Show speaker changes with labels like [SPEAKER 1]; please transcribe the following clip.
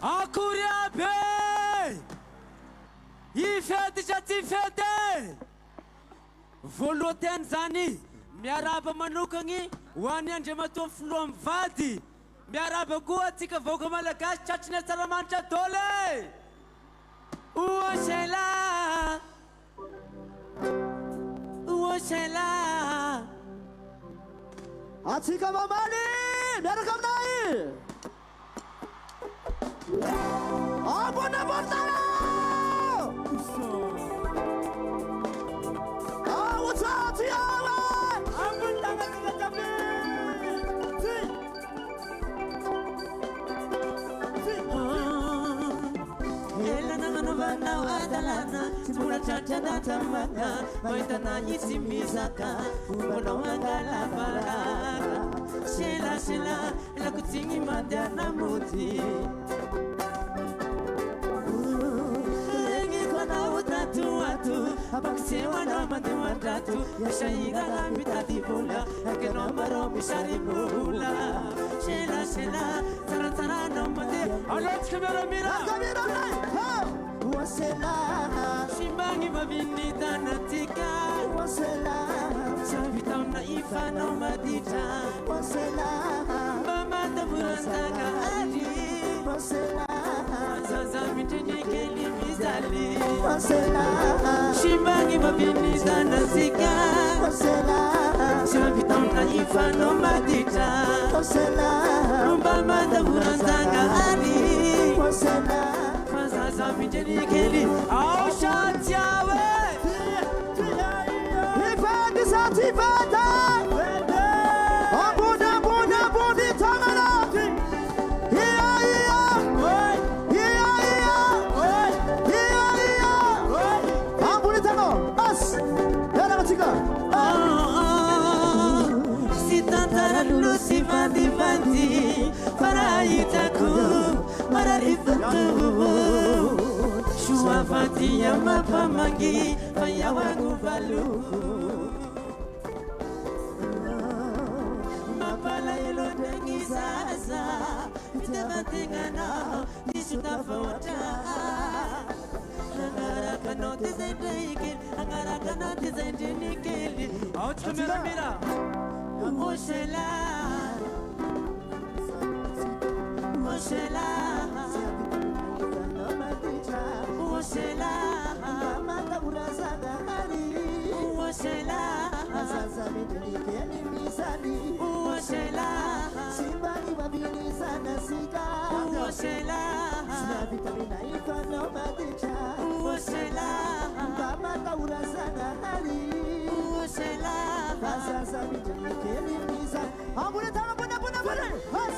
[SPEAKER 1] Akuriabe ifety tsy fety voaloateny zany miaraba manokagny ho an'ny Andriamatoa filoha mivady miaraba koa atsika vahoaka malagasy tratriny Tsaramanitra dole Oshela Oshela
[SPEAKER 2] atsika mamaly miaraka aminay abona bortana awutsati yawe abundanga tikatambe
[SPEAKER 1] Vana wadalana Simula chacha datamaka Maitana yisimizaka Ubono wangala baraka Shela shela Ela kutingi madana muti Lengi kona utatu watu Abakisewa na mati watatu Yashaiga na mitati bula Akeno maro mishari bula Shela shela Tara tara na mati Alot kamera mira
[SPEAKER 2] kamera wasela
[SPEAKER 1] Shimbangi mabinita natika
[SPEAKER 2] wasela
[SPEAKER 1] Shabitao na ifana madita
[SPEAKER 2] wasela
[SPEAKER 1] Mama taburantaka ali
[SPEAKER 2] wasela
[SPEAKER 1] Zaza mitini keli mizali
[SPEAKER 2] wasela
[SPEAKER 1] Shimbangi mabinita natika
[SPEAKER 2] wasela
[SPEAKER 1] Shabitao na ifana madita
[SPEAKER 2] wasela
[SPEAKER 1] Mama taburantaka ali
[SPEAKER 2] wasela
[SPEAKER 1] Zaza mitini keli Au shati yawe
[SPEAKER 2] Ifadi satifada Abuda buda budi tamara Iya Abuda tamo As Yala katika
[SPEAKER 1] Sitantara lusi fadi fadi Farayitaku Mararifatu Shua fati ya mapamangi Faya wangu balu Mapala yelo dengi sasa Itabatingana Nisutafawata Angaraka note zende ikili Angaraka note zende nikili Autu mira mira Oshela Oshela Oshela
[SPEAKER 2] Mama urazaga hari
[SPEAKER 1] Oshela
[SPEAKER 2] Sasa mitini keli misani
[SPEAKER 1] Oshela
[SPEAKER 2] Simbani mabini sana sika
[SPEAKER 1] Oshela
[SPEAKER 2] Sina vitamina ifano maticha
[SPEAKER 1] Oshela
[SPEAKER 2] Mama urazaga hari
[SPEAKER 1] Oshela
[SPEAKER 2] Sasa mitini keli misani Ambule tama bunda Has